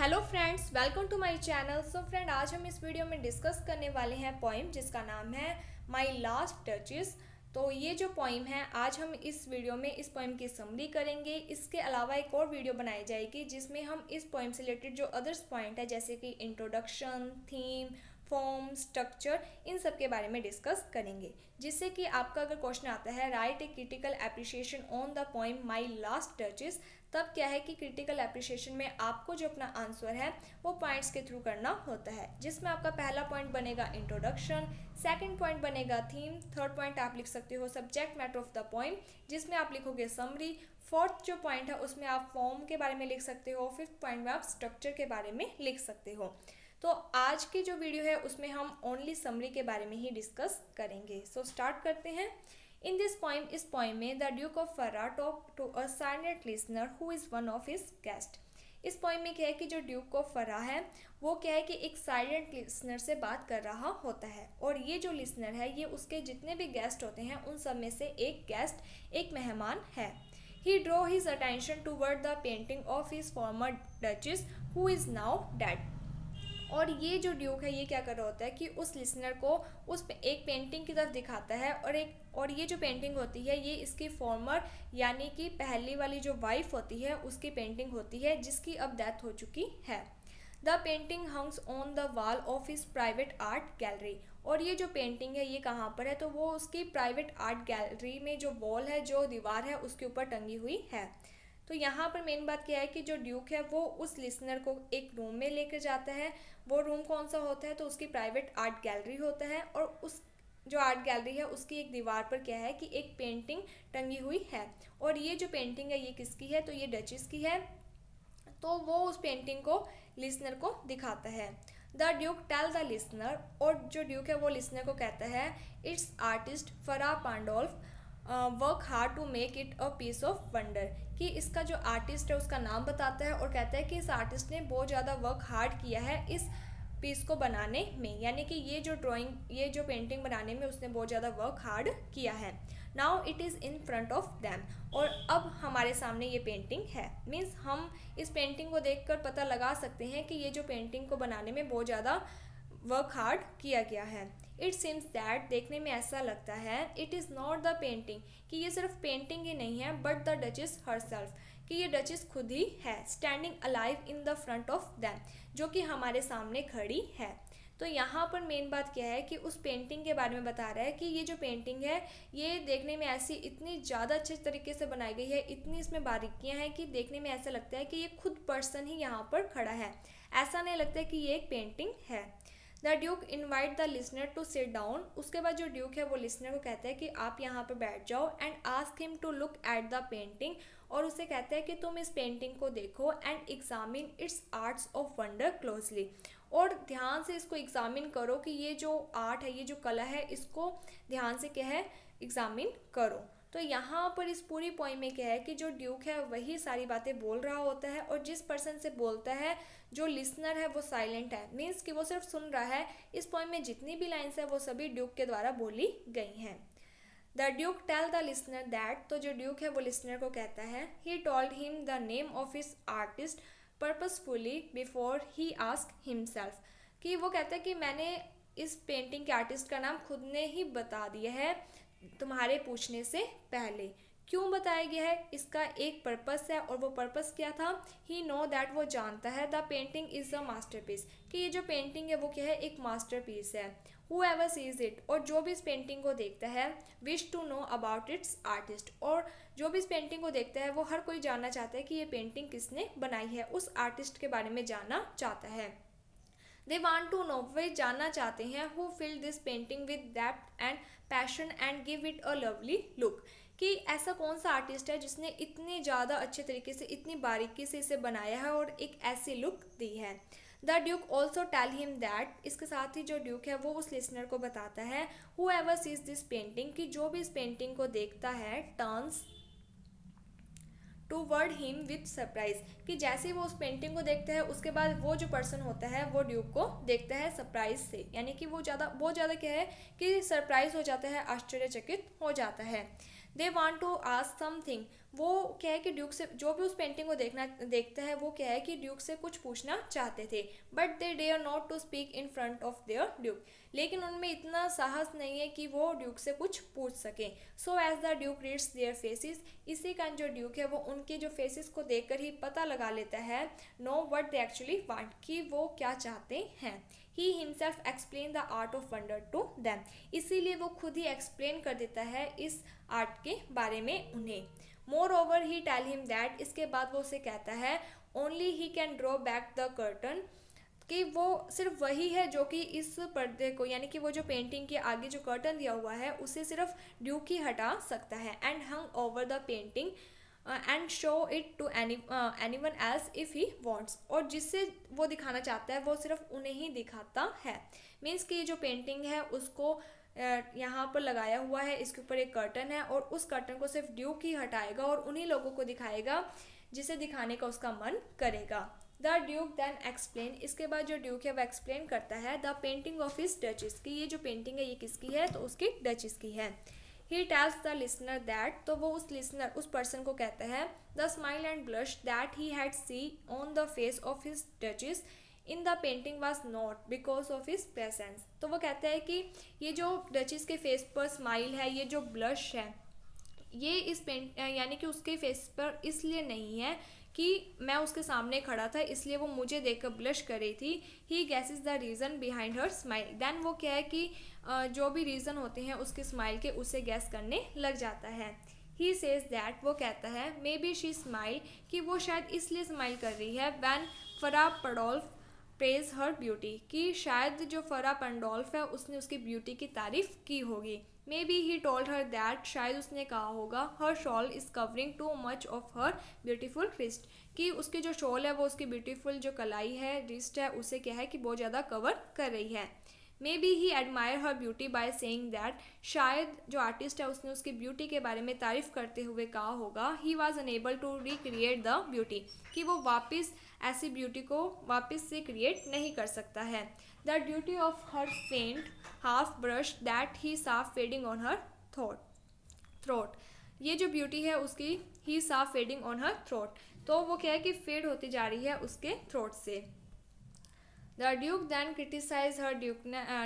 Hello friends, welcome to my channel. So friend, आज हम इस वीडियो में डिस्कस करने वाले हैं पोइम जिसका नाम है माय लास्ट टचेस। तो ये जो पोइम है, आज हम इस वीडियो में इस पोइम की समरी करेंगे। इसके अलावा एक और वीडियो बनाई जाएगी जिसमें हम इस पोइम से रिलेटेड जो अदर्स पॉइंट है जैसे कि इंट्रोडक्शन, थीम, फॉर्म, स्ट्रक्चर, इन सब के बारे में डिस्कस करेंगे। जिससे कि आपका अगर क्वेश्चन आता है right a critical appreciation on the poem my last touches, तब क्या है कि क्रिटिकल एप्रिसिएशन में आपको जो अपना आंसर है वो पॉइंट्स के थ्रू करना होता है। जिसमें आपका पहला पॉइंट बनेगा इंट्रोडक्शन, सेकंड पॉइंट बनेगा थीम, थर्ड पॉइंट आप लिख सकते हो subject matter of the poem जिसमें आप लिखोगे समरी, फोर्थ जो पॉइंट है उसमें आप फॉर्म के बारे में लिख सकते हो, फिफ्थ पॉइंट में आप स्ट्रक्चर के बारे में लिख सकते हो। तो आज की जो वीडियो है उसमें हम ओनली समरी के बारे में ही डिस्कस करेंगे। सो स्टार्ट करते हैं। इन दिस पोइम, इस पोइम में the duke of Ferrara talk to a silent listener who is one of his guest. इस पोइम में क्या है कि जो ड्यूक ऑफ फर्रा है वो क्या है कि एक साइलेंट लिसनर से बात कर रहा होता है, और ये जो लिसनर है ये उसके जितने भी गेस्ट होते हैं उन सब में से एक गेस्ट, एक मेहमान है। He draw his attention toward the painting of his former duchess who is now dead. और ये जो ड्यूक है ये क्या कर रहा होता है कि उस लिसनर को एक पेंटिंग की तरफ दिखाता है, और ये जो पेंटिंग होती है ये इसकी फॉर्मर यानी कि पहली वाली जो वाइफ होती है उसकी पेंटिंग होती है जिसकी अब डेथ हो चुकी है। The painting hangs on the wall of his private art gallery. और ये जो पेंटिंग है ये कहाँ पर है, तो वो उसकी प्राइवेट आर्ट गैलरी में जो वॉल है, जो दीवार है, उसके ऊपर टंगी हुई है। तो यहाँ पर मेन बात क्या है कि जो ड्यूक है वो उस लिसनर को एक रूम में लेकर जाता है। वो रूम कौन सा होता है, तो उसकी प्राइवेट आर्ट गैलरी होता है, और उस जो आर्ट गैलरी है उसकी एक दीवार पर क्या है कि एक पेंटिंग टंगी हुई है। और ये जो पेंटिंग है ये किसकी है, तो ये डचेस की है। तो वो उस पेंटिंग को लिसनर को दिखाता है। The duke tell the listener, और जो ड्यूक है वो लिसनर को कहता है it's artist Fra Pandolf work hard to make it a piece of wonder. कि इसका जो आर्टिस्ट है उसका नाम बताता है और कहता है कि इस आर्टिस्ट ने बहुत ज़्यादा वर्क हार्ड किया है इस पीस को बनाने में, यानी कि ये जो ड्राइंग, ये जो पेंटिंग बनाने में उसने बहुत ज़्यादा वर्क हार्ड किया है। Now it is in front of them, और अब हमारे सामने ये पेंटिंग है। मीन्स हम इस पेंटिंग को देखकर पता लगा सकते हैं कि ये जो पेंटिंग को बनाने में बहुत ज़्यादा वर्क हार्ड किया गया है। इट सीम्स दैट, देखने में ऐसा लगता है, it is not the painting, कि ये सिर्फ पेंटिंग ही नहीं है, बट द डचेस हरसेल्फ, कि ये डचेस खुद ही है, standing alive in the front of them, जो कि हमारे सामने खड़ी है। तो यहाँ पर मेन बात क्या है कि उस पेंटिंग के बारे में बता रहा है कि ये जो पेंटिंग है ये देखने में ऐसी इतनी ज़्यादा अच्छे तरीके से बनाई गई है, इतनी इसमें बारीकियाँ हैं कि देखने में ऐसा लगता है कि ये खुद पर्सन ही यहाँ पर खड़ा है, ऐसा नहीं लगता है कि ये एक पेंटिंग है। The duke invite the listener to sit down. उसके बाद जो ड्यूक है वो लिसनर को कहता है कि आप यहाँ पर बैठ जाओ, and ask him to look at the painting, और उसे कहता है कि तुम इस पेंटिंग को देखो, and examine it's arts of wonder closely, और ध्यान से इसको एग्जामिन करो कि ये जो आर्ट है, ये जो कला है, इसको ध्यान से क्या है एग्जामिन करो। तो यहाँ पर इस पूरी पोइम में क्या है कि जो ड्यूक है वही सारी बातें बोल रहा होता है, और जिस पर्सन से बोलता है, जो लिसनर है वो साइलेंट है, मीन्स कि वो सिर्फ सुन रहा है। इस पोइम में जितनी भी लाइन्स है वो सभी ड्यूक के द्वारा बोली गई हैं। The duke tell the listener that, तो जो ड्यूक है वो लिसनर को कहता है he told him the name of his artist purposefully before he ask himself, कि वो कहता है कि मैंने इस पेंटिंग के आर्टिस्ट का नाम खुद ने ही बता दिया है तुम्हारे पूछने से पहले। क्यों बताया गया है, इसका एक पर्पस है, और वो पर्पस क्या था, ही नो दैट, वो जानता है, the painting is a masterpiece, कि ये जो पेंटिंग है वो क्या है एक मास्टरपीस है। हूएवर सीज इट, और जो भी इस पेंटिंग को देखता है, wish to know about its artist, और जो भी इस पेंटिंग को देखता है वो हर कोई जानना चाहता है कि ये पेंटिंग किसने बनाई है, उस आर्टिस्ट के बारे में जानना चाहता है। दे वांट टू नो, वे जानना चाहते हैं, who fill this painting with depth and passion and give it a lovely look, कि ऐसा कौन सा आर्टिस्ट है जिसने इतने ज़्यादा अच्छे तरीके से, इतनी बारीकी से इसे बनाया है और एक ऐसी लुक दी है। The duke also tell him that, इसके साथ ही जो ड्यूक है वो उस लिसनर को बताता है, whoever sees this painting, कि जो भी इस पेंटिंग को देखता है, turns toward him with surprise, कि जैसे ही वो उस पेंटिंग को देखता है उसके बाद वो जो पर्सन होता है वो ड्यूक को देखता है सरप्राइज से, यानी कि वो बहुत ज़्यादा क्या है कि सरप्राइज हो जाता है, आश्चर्यचकित हो जाता है। They want to ask something, वो क्या है कि ड्यूक से, जो भी उस पेंटिंग को देखता है वो क्या है कि ड्यूक से कुछ पूछना चाहते थे, but they dare not to speak in front of their duke, लेकिन उनमें इतना साहस नहीं है कि वो ड्यूक से कुछ पूछ सकें। So as the duke reads their faces, इसी कारण जो ड्यूक है वो उनके जो फेसिस को देखकर ही पता लगा लेता है know what they actually want, कि वो क्या चाहते हैं। He himself explain the art of wonder to them, इसीलिए वो खुद ही एक्सप्लेन कर देता है इस आर्ट के बारे में उन्हें। Moreover he tell him that, इसके बाद वो उसे कहता है only he can draw back the curtain, कि वो सिर्फ वही है जो कि इस पर्दे को, यानी कि वो जो पेंटिंग के आगे जो कर्टन दिया हुआ है उसे सिर्फ ड्यूक ही हटा सकता है। And hung over the painting and show it to anyone else if he wants, और जिससे वो दिखाना चाहता है वो सिर्फ उन्हें ही दिखाता है। मीन्स कि जो पेंटिंग है उसको यहाँ पर लगाया हुआ है, इसके ऊपर एक कर्टन है और उस कर्टन को सिर्फ ड्यूक ही हटाएगा और उन्हीं लोगों को दिखाएगा जिसे दिखाने का उसका मन करेगा। द ड्यूक दैन एक्सप्लेन, इसके बाद जो ड्यूक है वो एक्सप्लेन करता है the painting of his duchess, कि ये जो पेंटिंग है ये किसकी है, तो उसकी डचेस की है। He tells the listener that, तो वो उस लिसनर, उस पर्सन को कहता है the smile and blush that he had see on the face of his duchess in the painting was not because of his presence, तो वो कहता है कि ये जो डचेस के फेस पर स्माइल है, ये जो ब्लश है, ये इस यानी कि उसके फेस पर इसलिए नहीं है कि मैं उसके सामने खड़ा था इसलिए वो मुझे देखकर ब्लश कर रही थी। He guesses the reason behind her smile, then वो क्या है कि जो भी रीज़न होते हैं उसके स्माइल के, उसे गैस करने लग जाता है। ही सेज दैट, वो कहता है मे बी शी स्माइल, कि वो शायद इसलिए स्माइल कर रही है वैन फरा पडोल्फ प्रेज हर ब्यूटी, कि शायद जो फरा पेंडोल्फ है उसने उसकी ब्यूटी की तारीफ़ की होगी। Maybe he told her that, शायद उसने कहा होगा her shawl is covering too much of her beautiful wrist, कि उसकी जो शॉल है वो उसकी ब्यूटीफुल जो कलाई है, रिस्ट है, उसे क्या है कि बहुत ज़्यादा कवर कर रही है। May be he admire her beauty bye saying that, शायद जो आर्टिस्ट है उसने उसकी ब्यूटी के बारे में तारीफ़ करते हुए कहा होगा he was unable to recreate the beauty, कि वो वापस ऐसी ब्यूटी को वापस से क्रिएट नहीं कर सकता है। द ड्यूटी ऑफ हर फेंट हाफ ब्रश दैट ही साफ फेडिंग ऑन हर थ्रोट, ये जो ब्यूटी है उसकी ही साफ फेडिंग ऑन हर थ्रोट, तो वो क्या है कि फेड होती जा रही है उसके थ्रोट से। The duke then criticise her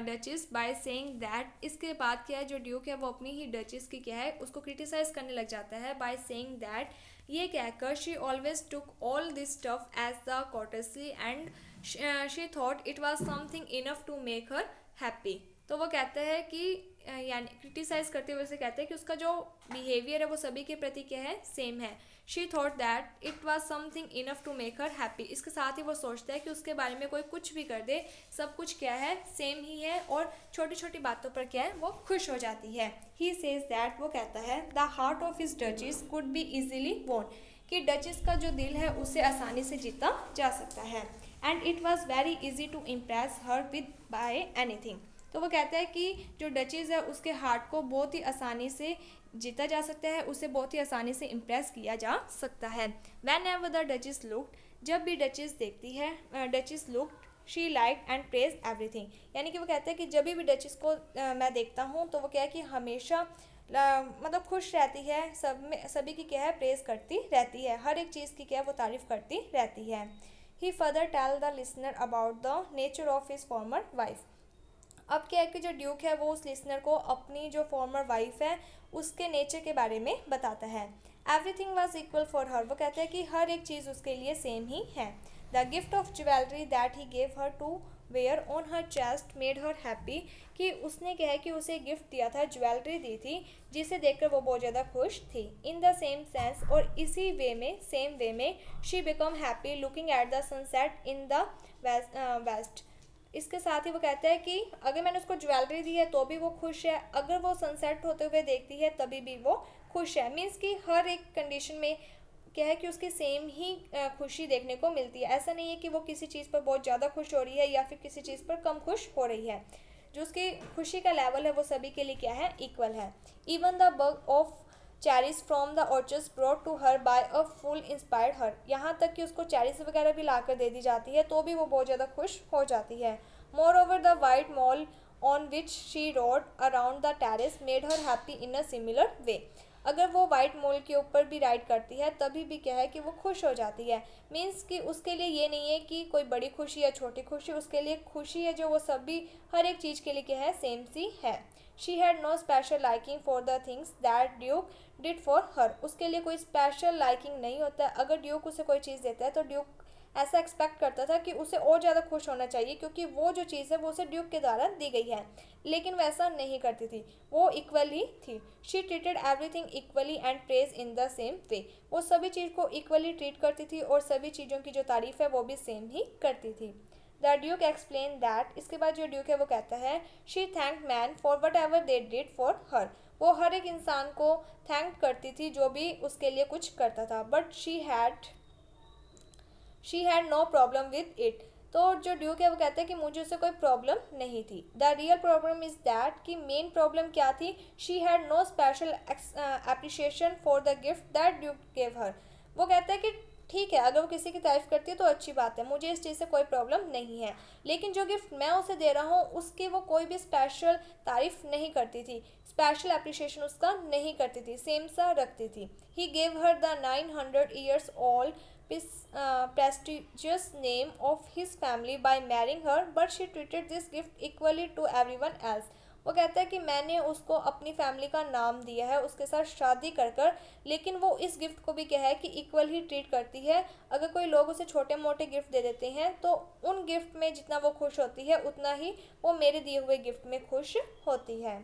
duchess by saying that, इसके बाद क्या है जो ड्यूक है वो अपनी ही डचेस की क्या है उसको क्रिटिसाइज करने लग जाता है बाय सेइंग दैट, ये कहकर she always took all this stuff as the courtesy and she thought it was something enough to make her happy, तो वो कहता है कि यानी क्रिटिसाइज करते हुए से कहते हैं कि उसका जो बिहेवियर है वो सभी के प्रति क्या है, सेम है। She thought that it was something enough to make her happy, इसके साथ ही वो सोचता है कि उसके बारे में कोई कुछ भी कर दे सब कुछ क्या है, सेम ही है और छोटी छोटी बातों पर क्या है वो खुश हो जाती है। ही सेज दैट, वो कहता है the heart of his duchess could be easily वोन, कि डचेस का जो दिल है उसे आसानी से जीता जा सकता है। And it was very easy to impress her with by anything, तो वो कहता है कि जो डचेस है उसके हार्ट को बहुत ही आसानी से जीता जा सकता है, उसे बहुत ही आसानी से इम्प्रेस किया जा सकता है। Van ever the duchess looked, जब भी डचेस देखती है, duchess looked she like and praise everything, यानी कि वो कहते हैं कि जब भी डचेस को मैं देखता हूँ तो वो क्या है कि हमेशा मतलब खुश रहती है, सभी की क्या है प्रेज करती रहती है, हर एक चीज़ की क्या है वो तारीफ़ करती रहती है। He further tell the listener about the nature of his former wife, अब क्या है कि जो ड्यूक है वो उस लिसनर को अपनी जो फॉर्मर वाइफ है उसके नेचर के बारे में बताता है। Everything was equal for her, वो कहता है कि हर एक चीज़ उसके लिए सेम ही है। The gift of jewellery that he gave her to wear on her chest made her happy, कि उसने क्या है कि उसे गिफ्ट दिया था, ज्वेलरी दी थी जिसे देखकर वो बहुत ज़्यादा खुश थी। इन द सेम सेंस, और इसी वे में, सेम वे में, she become happy looking at the sunset in the west, इसके साथ ही वो कहता है कि अगर मैंने उसको ज्वेलरी दी है तो भी वो खुश है, अगर वो सनसेट होते हुए देखती है तभी भी वो खुश है। मीन्स कि हर एक कंडीशन में क्या है कि उसकी सेम ही खुशी देखने को मिलती है, ऐसा नहीं है कि वो किसी चीज़ पर बहुत ज़्यादा खुश हो रही है या फिर किसी चीज़ पर कम खुश हो रही है, जो उसकी खुशी का लेवल है वो सभी के लिए क्या है, इक्वल है। Even the bough of cherries from the orchards brought to her by a fool inspired her, यहाँ तक कि उसको चेरीज वगैरह भी लाकर दे दी जाती है तो भी वो बहुत ज़्यादा खुश हो जाती है। More over the white mall on which she road around the terrace made her happy in a similar way, अगर वो वाइट मोल के ऊपर भी राइड करती है तभी भी क्या है कि वो खुश हो जाती है। मीन्स कि उसके लिए ये नहीं है कि कोई बड़ी खुशी या छोटी खुशी, उसके लिए खुशी है जो वो सभी हर एक चीज़ के लिए क्या है सेम सी है। She had no special liking for the things that duke did for her. उसके लिए कोई स्पेशल लाइकिंग नहीं होता है। अगर ड्यूक उसे कोई चीज़ देता है तो ड्यूक ऐसा एक्सपेक्ट करता था कि उसे और ज़्यादा खुश होना चाहिए क्योंकि वो जो चीज़ है वो उसे ड्यूक के द्वारा दी गई है, लेकिन वैसा नहीं करती थी, वो इक्वल ही थी। She treated everything equally and praise in the same way. वो सभी चीज़ को इक्वली ट्रीट करती थी और सभी चीज़ों की जो तारीफ़ है वो भी सेम ही करती थी। द ड्यूक एक्सप्लेन दैट, इसके बाद जो ड्यूक है वो कहता है, she thank man for what ever they did for हर। वो हर एक इंसान को थैंक करती थी जो भी उसके लिए कुछ करता था, but she had no problem with it. तो जो ड्यूक है वो कहता है कि मुझे उससे कोई प्रॉब्लम नहीं थी। The real problem is that कि मेन प्रॉब्लम क्या थी, she had no special appreciation for the gift that duke gave her. वो कहता है कि ठीक है, अगर वो किसी की तारीफ करती है तो अच्छी बात है, मुझे इस चीज़ से कोई प्रॉब्लम नहीं है, लेकिन जो गिफ्ट मैं उसे दे रहा हूँ उसकी वो कोई भी स्पेशल तारीफ नहीं करती थी, स्पेशल एप्रिसिएशन उसका नहीं करती थी, सेम सा रखती थी। ही gave her the 900 years old prestigious name of his family by marrying her, but she treated this gift equally to everyone else. वो कहता है कि मैंने उसको अपनी फैमिली का नाम दिया है उसके साथ शादी कर कर, लेकिन वो इस गिफ्ट को भी क्या है कि इक्वल ही ट्रीट करती है। अगर कोई लोग उसे छोटे मोटे गिफ्ट दे देते हैं तो उन गिफ्ट में जितना वो खुश होती है उतना ही वो मेरे दिए हुए गिफ्ट में खुश होती है।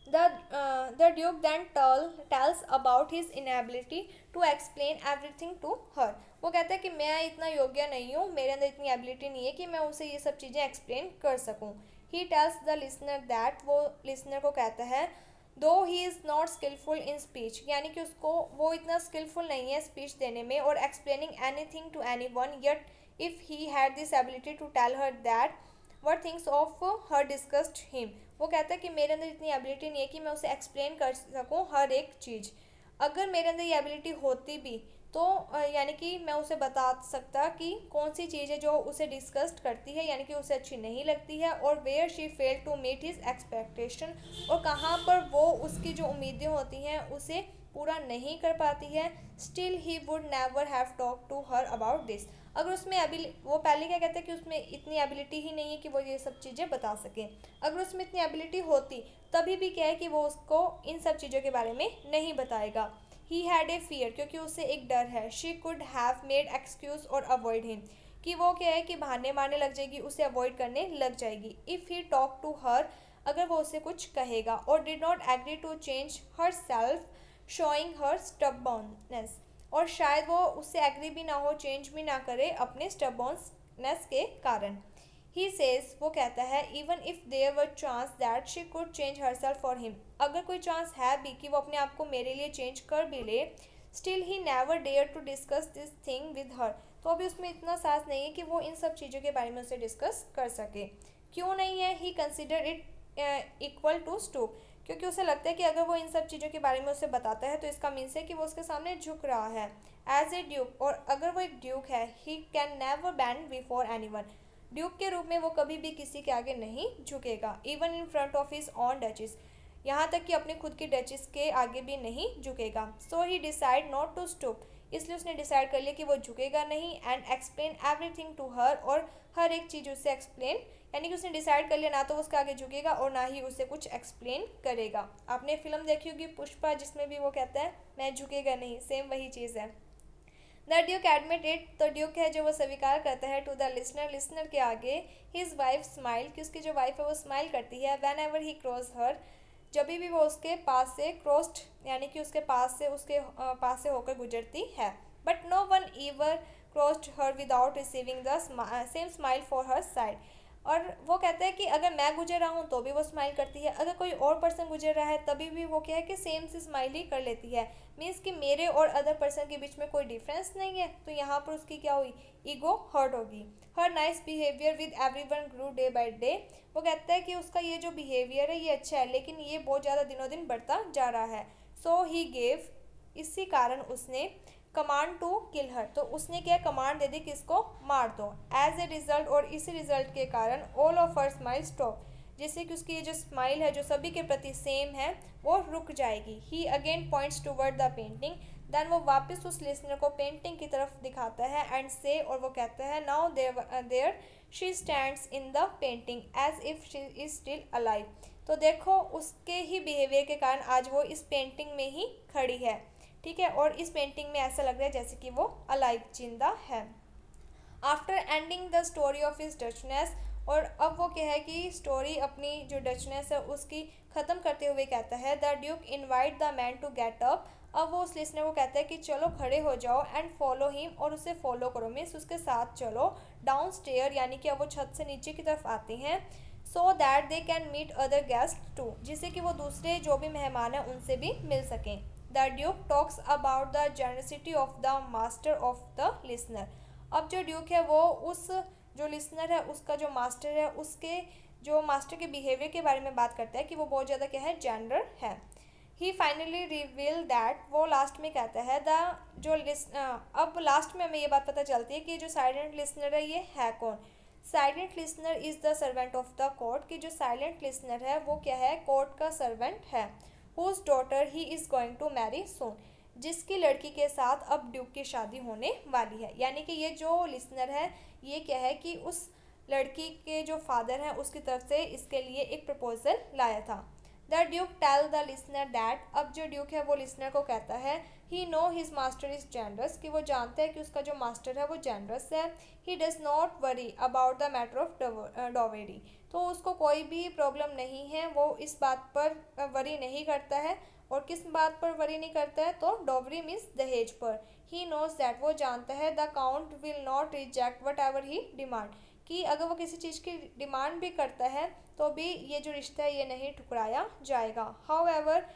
The Duke then tells about his inability to explain everything to her. वो कहता है कि मैं इतना योग्य नहीं हूँ, मेरे अंदर इतनी एबिलिटी नहीं है कि मैं उसे ये सब चीज़ें एक्सप्लेन कर सकूँ। He tells the listener that, वो लिसनर को कहता है, though he is not skilful in speech, यानी कि उसको वो इतना स्किलफुल नहीं है स्पीच देने में और explaining anything to anyone, yet if he had this ability to tell her that what things of her discussed him. वो कहता है कि मेरे अंदर इतनी एबिलिटी नहीं है कि मैं उसे एक्सप्लेन कर सकूँ हर एक चीज़। अगर मेरे अंदर ये एबिलिटी होती भी तो यानी कि मैं उसे बता सकता कि कौन सी चीज़ है जो उसे डिस्कस्ड करती है, यानी कि उसे अच्छी नहीं लगती है, और where she fail to meet his expectation, और कहाँ पर वो उसकी जो उम्मीदें होती हैं उसे पूरा नहीं कर पाती है। Still he would never have talk to her about this. अगर उसमें वो पहले क्या कहते हैं कि उसमें इतनी एबिलिटी ही नहीं है कि वो ये सब चीज़ें बता सके। अगर उसमें इतनी एबिलिटी होती तभी भी क्या है कि वो उसको इन सब चीज़ों के बारे में नहीं बताएगा। ही हैड ए फियर, क्योंकि उसे एक डर है। She could have made excuse और अवॉइड हिम, कि वो क्या है कि बहाने मारने लग जाएगी, उसे अवॉइड करने लग जाएगी। If he talk to her, अगर वो उसे कुछ कहेगा। और did not agree to change herself showing her stubbornness, और शायद वो उससे एग्री भी ना हो, चेंज भी ना करे अपने स्टबॉर्ननेस के कारण। ही सेज, वो कहता है, even if there were chance that she could change herself for him, अगर कोई चांस है भी कि वो अपने आप को मेरे लिए चेंज कर भी ले, still he never dare to discuss this thing with her, तो अभी उसमें इतना साहस नहीं है कि वो इन सब चीज़ों के बारे में उसे डिस्कस कर सके। क्यों नहीं है? He consider it equal to stoop, क्योंकि उसे लगता है कि अगर वो इन सब चीज़ों के बारे में उसे बताता है तो इसका मीन्स है कि वो उसके सामने झुक रहा है एज ए ड्यूक, और अगर वो एक ड्यूक है, he can never band before anyone, Duke के रूप में वो कभी भी किसी के आगे नहीं झुकेगा। Even in front of his own duchess, यहाँ तक कि अपनी खुद की डचिस के आगे भी नहीं झुकेगा। So he decide not to stoop, इसलिए उसने डिसाइड कर लिया कि वो झुकेगा नहीं। And explain everything to her, और हर एक चीज़ उससे एक्सप्लेन, यानी कि उसने डिसाइड कर लिया ना तो उसके आगे झुकेगा और ना ही उसे कुछ एक्सप्लेन करेगा। आपने फिल्म देखी होगी पुष्पा, जिसमें भी वो कहता है मैं झुकेगा नहीं, सेम वही चीज़ है। द ड्यूक एडमिट इट, तो ड्यूक है जो वो स्वीकार करता है टू द लिसनर, लिसनर के आगे। हिज वाइफ स्माइल, कि उसकी जो वाइफ है वो स्माइल करती है। वैन एवर ही क्रॉस हर, जब भी वो उसके पास से क्रॉस्ड, यानी कि उसके पास से होकर गुजरती है। But no one ever crossed her without receiving the same smile for her side, और वो कहता है कि अगर मैं गुजर रहा हूँ तो भी वो स्माइल करती है, अगर कोई और पर्सन गुजर रहा है तभी भी वो क्या है कि सेम से स्माइल ही कर लेती है। मीन्स कि मेरे और अदर पर्सन के बीच में कोई डिफरेंस नहीं है, तो यहाँ पर उसकी क्या हुई, ईगो हर्ट होगी। Her nice behaviour with everyone grew day by day, वो कहता है कि उसका ये जो बिहेवियर है ये अच्छा है, लेकिन ये बहुत ज़्यादा दिनों दिन बढ़ता जा रहा है। सो ही गेव, इसी कारण उसने कमांड टू किल हर, तो उसने क्या कमांड दे दी कि इसको मार दो। एज ए रिजल्ट, और इसी रिजल्ट के कारण all of her smile stop, जिससे कि उसकी ये जो स्माइल है जो सभी के प्रति सेम है वो रुक जाएगी। He again points toward the painting, then वो वापस उस लिसनर को पेंटिंग की तरफ दिखाता है एंड से, और वो कहता है now there she stands in the painting as if she is still alive. तो देखो उसके ही बिहेवियर के कारण आज वो इस पेंटिंग में ही खड़ी है, ठीक है, और इस पेंटिंग में ऐसा लग रहा है जैसे कि वो अलाइव, जिंदा है। After ending the story of his duchess, और अब वो क्या है कि स्टोरी अपनी जो डचनेस है उसकी ख़त्म करते हुए कहता है the duke invite the man to get up. अब वो उस लिसनर को कहता है कि चलो खड़े हो जाओ एंड फॉलो हिम, और उसे फॉलो करो, मीन्स उसके साथ चलो डाउन स्टेयर, यानी कि अब वो छत से नीचे की तरफ आते हैं, so that they can meet other guest too, जिससे कि वो दूसरे जो भी मेहमान हैं उनसे भी मिल सकें। The Duke talks about the generosity of the master of the listener. अब जो ड्यूक है वो उस जो लिसनर है उसका जो मास्टर है उसके जो मास्टर के बिहेवियर के बारे में बात करता है कि वो बहुत ज़्यादा क्या है, जेनरल है। ही फाइनली रिवील दैट, वो लास्ट में कहता है अब लास्ट में हमें ये बात पता चलती है कि जो साइलेंट लिसनर है ये है कौन। Silent listener is the servant of the court, कि जो साइलेंट लिसनर है वो क्या है, कोर्ट का सर्वेंट है। Whose daughter he is going to marry soon, जिसकी लड़की के साथ अब ड्यूक की शादी होने वाली है। यानी कि ये जो लिसनर है ये क्या है कि उस लड़की के जो फादर हैं उसकी तरफ से इसके लिए एक प्रपोजल लाया था। The duke tell the listener that, अब जो ड्यूक है वो लिसनर को कहता है he know his master is generous, कि वो जानता है कि उसका जो मास्टर है वो जेनरस है। He does not worry about the matter of dowry, तो उसको कोई भी प्रॉब्लम नहीं है, वो इस बात पर वरी नहीं करता है। और किस बात पर वरी नहीं करता है, तो डॉवरी मीन्स दहेज पर। ही नोज दैट, वो जानता है the count will not reject what ever he demand, कि अगर वो किसी चीज़ की डिमांड भी करता है तो भी ये जो रिश्ता है ये नहीं ठुकराया जाएगा। However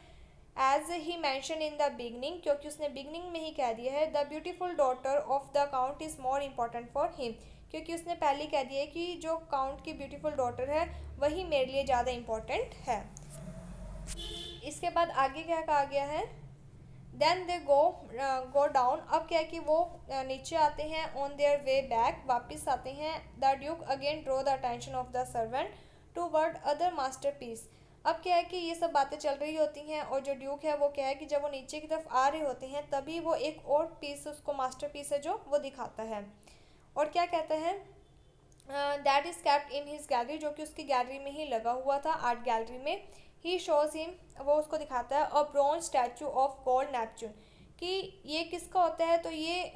as he mention in the beginning, क्योंकि उसने बिगनिंग में ही कह दिया है the beautiful daughter of the count is more important for him, क्योंकि उसने पहले कह दिया है कि जो काउंट की ब्यूटीफुल डॉटर है वही मेरे लिए ज़्यादा इम्पॉर्टेंट है। इसके बाद आगे क्या कहा गया है, देन दे गो डाउन, अब क्या है कि वो नीचे आते हैं, ऑन देयर वे बैक, वापस आते हैं। The duke again draw the attention of the servant toward other masterpiece. अब क्या है कि ये सब बातें चल रही होती हैं और जो ड्यूक है वो क्या है कि जब वो नीचे की तरफ आ रहे होते हैं तभी वो एक और पीस उसको मास्टर पीस है जो वो दिखाता है, और क्या कहता है, that is kept in his gallery, जो कि उसकी गैलरी में ही लगा हुआ था, आर्ट गैलरी में। ही शोज हिम, वो उसको दिखाता है a bronze statue of god Neptune, कि ये किसका होता है, तो ये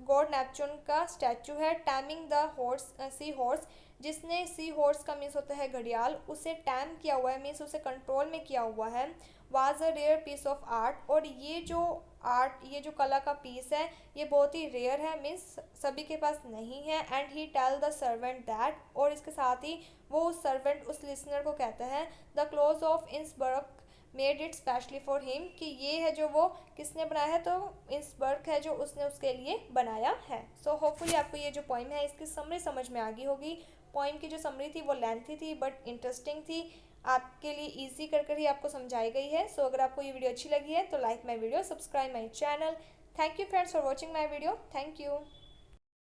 गॉड नेपच्यून का स्टैचू है। Taming the horse, sea horse, जिसने सी हॉर्स का मीन्स होता है घड़ियाल, उसे टैम किया हुआ है, मीन्स उसे कंट्रोल में किया हुआ है। Was a rare piece of art, और ये जो आर्ट, ये जो कला का पीस है ये बहुत ही रेयर है, मीन्स सभी के पास नहीं है। And he tell the servant that, और इसके साथ ही वो उस सर्वेंट उस लिसनर को कहता है the Claus of Innsbruck made it specially for him, कि ये है जो वो किसने बनाया है, तो इंसबर्ग है जो उसने उसके लिए बनाया है। सो होपफुली आपको ये जो पोइम है इसकी समरी समझ में आ गई होगी। पोइम की जो समरी थी वो लेंथी थी बट इंटरेस्टिंग थी, आपके लिए इजी कर ही आपको समझाई गई है। सो अगर आपको ये वीडियो अच्छी लगी है तो like my video, subscribe my channel. Thank you friends for watching my video. Thank you.